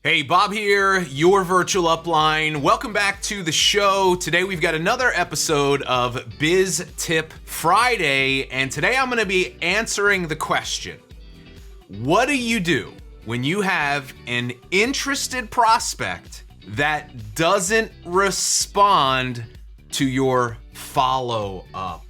Hey, Bob here, your virtual upline. Welcome back to the show. Today we've got another episode of Biz Tip Friday, and today I'm going to be answering the question, what do you do when you have an interested prospect that doesn't respond to your follow-up?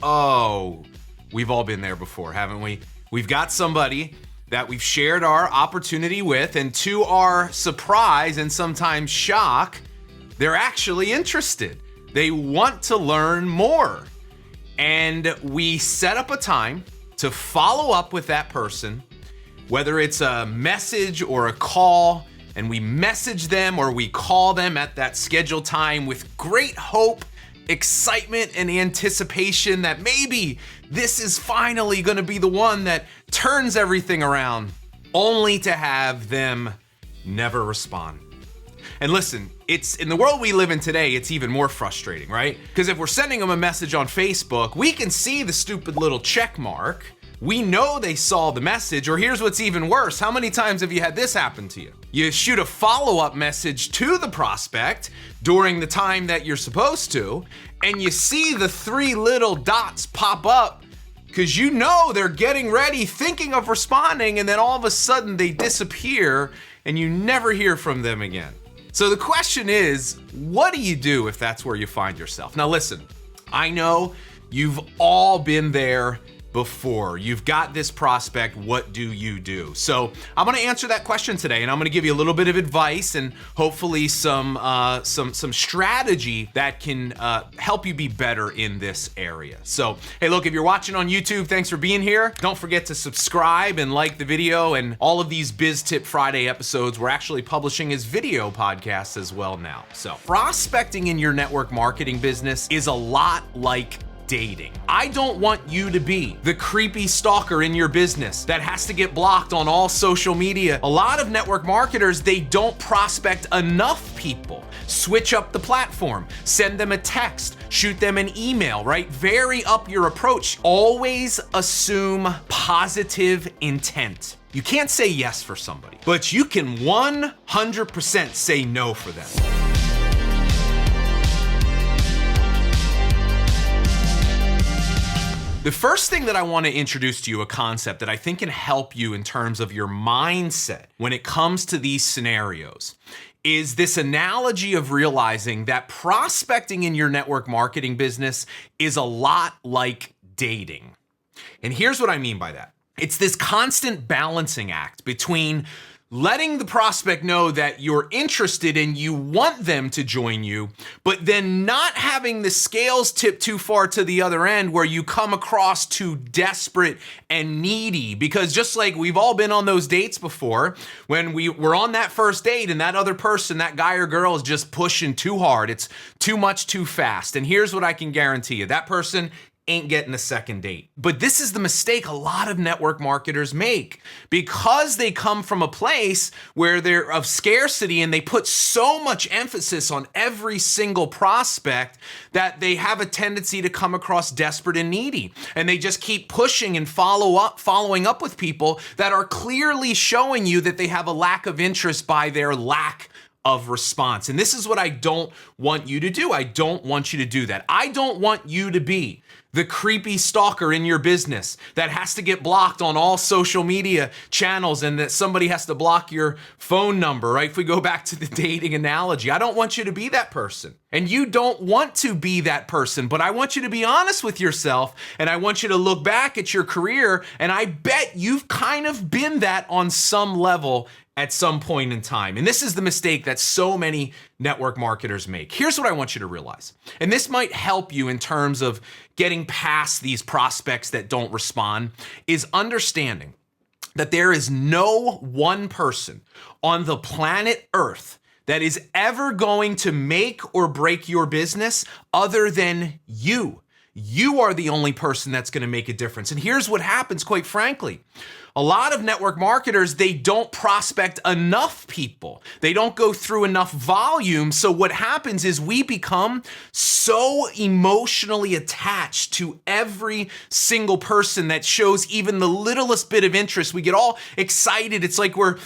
Oh, we've all been there before, haven't we? We've got somebody that we've shared our opportunity with, and to our surprise and sometimes shock, they're actually interested. They want to learn more. And we set up a time to follow up with that person, whether it's a message or a call, and we message them or we call them at that scheduled time with great hope, excitement, and anticipation that maybe this is finally gonna be the one that turns everything around, only to have them never respond. And listen, it's in the world we live in today, it's even more frustrating, right? Because if we're sending them a message on Facebook, we can see the stupid little check mark. We know they saw the message, or here's what's even worse. How many times have you had this happen to you? You shoot a follow-up message to the prospect during the time that you're supposed to, and you see the three little dots pop up because you know they're getting ready, thinking of responding, and then all of a sudden they disappear and you never hear from them again. So the question is, what do you do if that's where you find yourself? Now listen, I know you've all been there before. You've got this prospect, what do you do? So I'm gonna answer that question today, and I'm gonna give you a little bit of advice and hopefully some strategy that can help you be better in this area. So, hey, look, if you're watching on YouTube, thanks for being here. Don't forget to subscribe and like the video, and all of these Biz Tip Friday episodes we're actually publishing as video podcasts as well now. So, prospecting in your network marketing business is a lot like dating. I don't want you to be the creepy stalker in your business that has to get blocked on all social media. A lot of network marketers, they don't prospect enough people. Switch up the platform, send them a text, shoot them an email, right? Vary up your approach. Always assume positive intent. You can't say yes for somebody, but you can 100% say no for them. The first thing that I want to introduce to you, a concept that I think can help you in terms of your mindset when it comes to these scenarios, is this analogy of realizing that prospecting in your network marketing business is a lot like dating. And here's what I mean by that. It's this constant balancing act between letting the prospect know that you're interested and you want them to join you, but then not having the scales tip too far to the other end where you come across too desperate and needy. Because just like we've all been on those dates before, when we were on that first date and that other person, that guy or girl, is just pushing too hard, it's too much too fast. And here's what I can guarantee you, that person ain't getting a second date. But this is the mistake a lot of network marketers make, because they come from a place where they're of scarcity and they put so much emphasis on every single prospect that they have a tendency to come across desperate and needy. And they just keep pushing and following up with people that are clearly showing you that they have a lack of interest by their lack of response. And this is what I don't want you to do. I don't want you to do that. I don't want you to be the creepy stalker in your business that has to get blocked on all social media channels and that somebody has to block your phone number, right? If we go back to the dating analogy, I don't want you to be that person. And you don't want to be that person, but I want you to be honest with yourself, and I want you to look back at your career, and I bet you've kind of been that on some level at some point in time. And this is the mistake that so many network marketers make. Here's what I want you to realize, and this might help you in terms of getting past these prospects that don't respond, is understanding that there is no one person on the planet Earth that is ever going to make or break your business other than you. You are the only person that's going to make a difference. And here's what happens, quite frankly. A lot of network marketers, they don't prospect enough people. They don't go through enough volume. So what happens is we become so emotionally attached to every single person that shows even the littlest bit of interest. We get all excited. It's like we're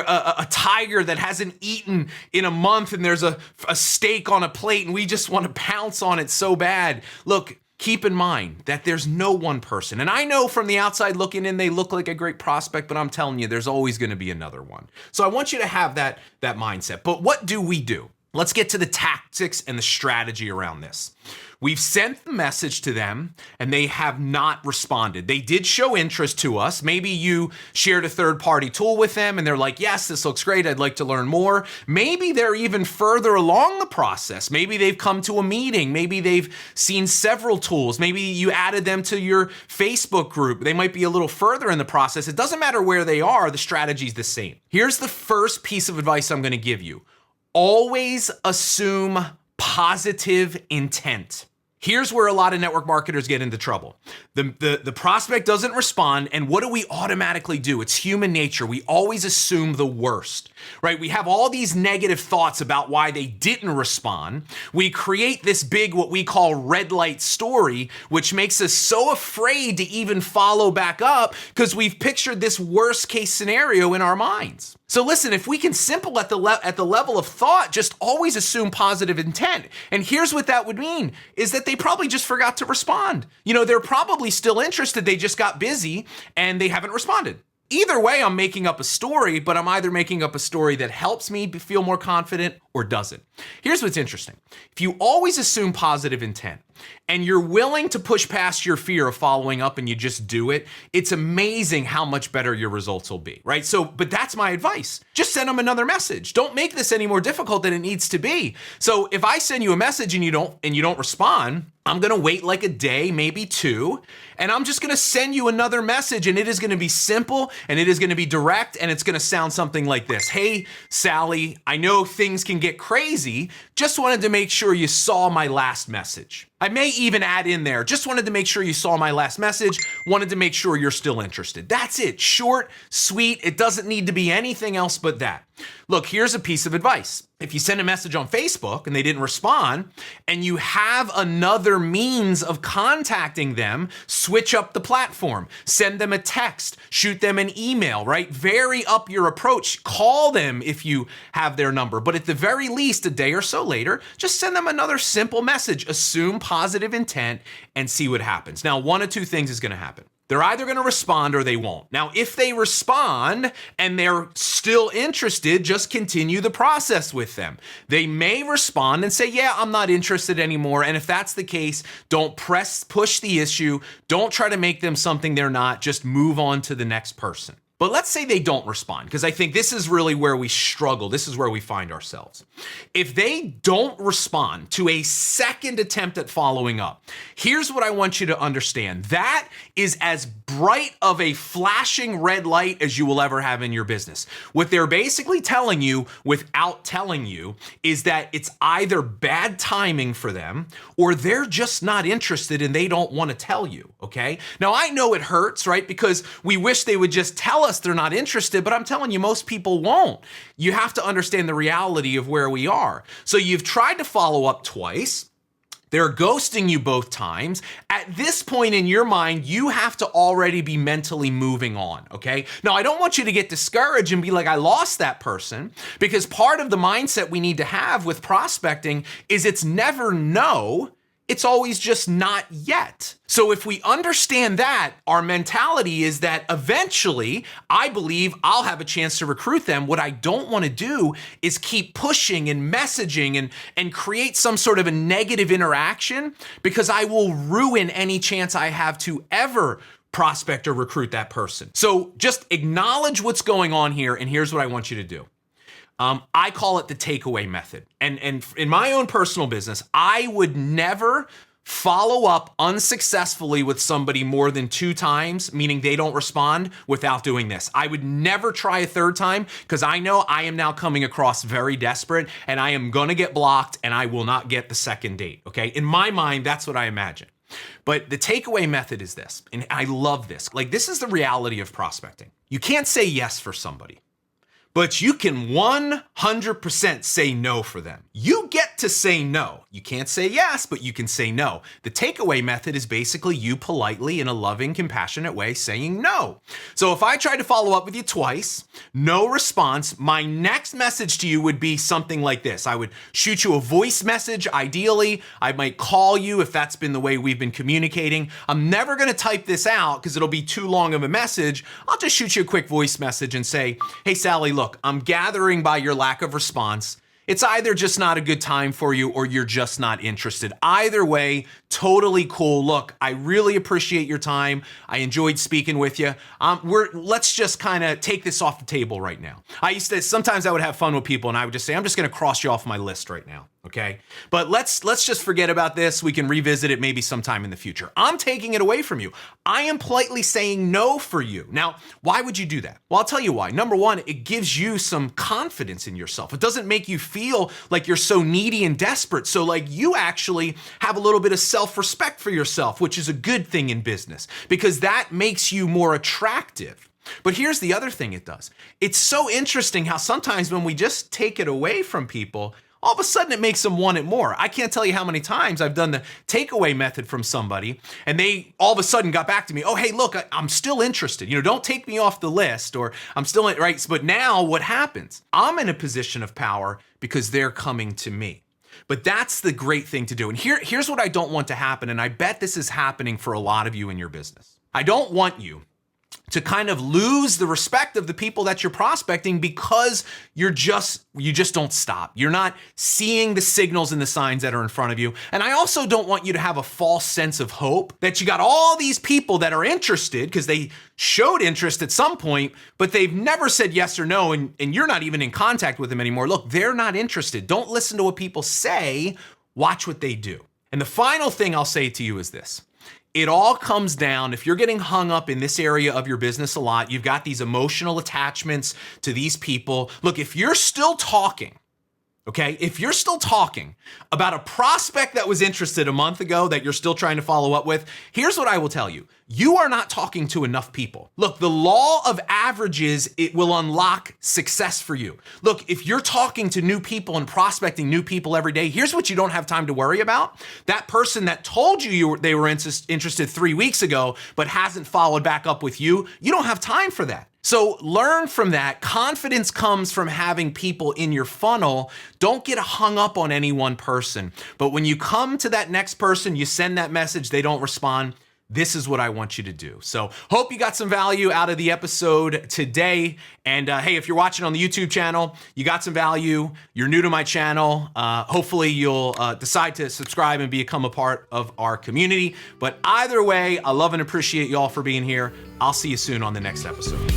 a tiger that hasn't eaten in a month and there's a steak on a plate and we just want to pounce on it so bad. Look, keep in mind that there's no one person. And I know from the outside looking in, they look like a great prospect, but I'm telling you, there's always going to be another one. So I want you to have that mindset. But what do we do? Let's get to the tactics and the strategy around this. We've sent the message to them and they have not responded. They did show interest to us. Maybe you shared a third-party tool with them and they're like, yes, this looks great. I'd like to learn more. Maybe they're even further along the process. Maybe they've come to a meeting. Maybe they've seen several tools. Maybe you added them to your Facebook group. They might be a little further in the process. It doesn't matter where they are. The strategy's the same. Here's the first piece of advice I'm going to give you. Always assume positive intent. Here's where a lot of network marketers get into trouble. The prospect doesn't respond, and what do we automatically do? It's human nature. We always assume the worst, right? We have all these negative thoughts about why they didn't respond. We create this big, what we call red light story, which makes us so afraid to even follow back up because we've pictured this worst case scenario in our minds. So listen, if we can simple at the level of thought, just always assume positive intent. And here's what that would mean, is that they probably just forgot to respond. They're probably still interested, they just got busy and they haven't responded. Either way, I'm making up a story, but I'm either making up a story that helps me feel more confident or doesn't. Here's what's interesting. If you always assume positive intent and you're willing to push past your fear of following up and you just do it, it's amazing how much better your results will be, right? But that's my advice. Just send them another message. Don't make this any more difficult than it needs to be. So if I send you a message and you don't respond, I'm gonna wait like a day, maybe two, and I'm just gonna send you another message, and it is gonna be simple and it is gonna be direct, and it's gonna sound something like this. Hey, Sally, I know things can get crazy. Just wanted to make sure you saw my last message. I may even add in there, just wanted to make sure you saw my last message, wanted to make sure you're still interested. That's it, short, sweet, it doesn't need to be anything else but that. Look, here's a piece of advice. If you send a message on Facebook and they didn't respond, and you have another means of contacting them, switch up the platform, send them a text, shoot them an email, right? Vary up your approach, call them if you have their number, but at the very least, a day or so later, just send them another simple message, assume positive intent, and see what happens. Now, one of two things is gonna happen. They're either going to respond or they won't. Now, if they respond and they're still interested, just continue the process with them. They may respond and say, yeah, I'm not interested anymore. And if that's the case, don't push the issue. Don't try to make them something they're not. Just move on to the next person. But let's say they don't respond, because I think this is really where we struggle. This is where we find ourselves. If they don't respond to a second attempt at following up, here's what I want you to understand. That is as bright of a flashing red light as you will ever have in your business. What they're basically telling you without telling you is that it's either bad timing for them or they're just not interested and they don't want to tell you, okay? Now, I know it hurts, right? Because we wish they would just tell us they're not interested, but I'm telling you, most people won't. You have to understand the reality of where we are. So you've tried to follow up twice. They're ghosting you both times. At this point in your mind, you have to already be mentally moving on, okay? Now, I don't want you to get discouraged and be like, I lost that person, because part of the mindset we need to have with prospecting is it's never no, it's always just not yet. So if we understand that, our mentality is that eventually, I believe I'll have a chance to recruit them. What I don't want to do is keep pushing and messaging and create some sort of a negative interaction, because I will ruin any chance I have to ever prospect or recruit that person. So just acknowledge what's going on here, and here's what I want you to do. I call it the takeaway method. And in my own personal business, I would never follow up unsuccessfully with somebody more than 2 times, meaning they don't respond, without doing this. I would never try a third time, because I know I am now coming across very desperate and I am gonna get blocked and I will not get the second date, okay? In my mind, that's what I imagine. But the takeaway method is this, and I love this. Like, this is the reality of prospecting. You can't say yes for somebody, but you can 100% say no for them. You get to say no. You can't say yes, but you can say no. The takeaway method is basically you politely, in a loving, compassionate way, saying no. So if I tried to follow up with you twice, no response, my next message to you would be something like this. I would shoot you a voice message, ideally. I might call you if that's been the way we've been communicating. I'm never gonna type this out because it'll be too long of a message. I'll just shoot you a quick voice message and say, hey, Sally, look, I'm gathering by your lack of response. It's either just not a good time for you or you're just not interested. Either way, totally cool. Look, I really appreciate your time. I enjoyed speaking with you. Let's just kind of take this off the table right now. Sometimes I would have fun with people and I would just say, I'm just gonna cross you off my list right now, okay? But let's just forget about this. We can revisit it maybe sometime in the future. I'm taking it away from you. I am politely saying no for you. Now, why would you do that? Well, I'll tell you why. Number one, it gives you some confidence in yourself. It doesn't make you feel like you're so needy and desperate. So like you actually have a little bit of self-respect for yourself, which is a good thing in business because that makes you more attractive. But here's the other thing it does. It's so interesting how sometimes when we just take it away from people, all of a sudden it makes them want it more. I can't tell you how many times I've done the takeaway method from somebody and they all of a sudden got back to me, oh, hey, look, I'm still interested. Don't take me off the list or I'm still in, right? But now what happens? I'm in a position of power because they're coming to me. But that's the great thing to do. And here's what I don't want to happen. And I bet this is happening for a lot of you in your business. I don't want you to kind of lose the respect of the people that you're prospecting because you just don't stop. You're not seeing the signals and the signs that are in front of you. And I also don't want you to have a false sense of hope that you got all these people that are interested because they showed interest at some point, but they've never said yes or no, and you're not even in contact with them anymore. Look, they're not interested. Don't listen to what people say. Watch what they do. And the final thing I'll say to you is this. It all comes down, if you're getting hung up in this area of your business a lot, you've got these emotional attachments to these people. Look, if you're still talking, okay, if you're still talking about a prospect that was interested a month ago that you're still trying to follow up with, here's what I will tell you. You are not talking to enough people. Look, the law of averages, it will unlock success for you. Look, if you're talking to new people and prospecting new people every day, here's what you don't have time to worry about. That person that told you they were interested 3 weeks ago, but hasn't followed back up with you, you don't have time for that. So learn from that. Confidence comes from having people in your funnel. Don't get hung up on any one person. But when you come to that next person, you send that message, they don't respond. This is what I want you to do. So hope you got some value out of the episode today. And hey, if you're watching on the YouTube channel, you got some value, you're new to my channel, hopefully you'll decide to subscribe and become a part of our community. But either way, I love and appreciate y'all for being here. I'll see you soon on the next episode.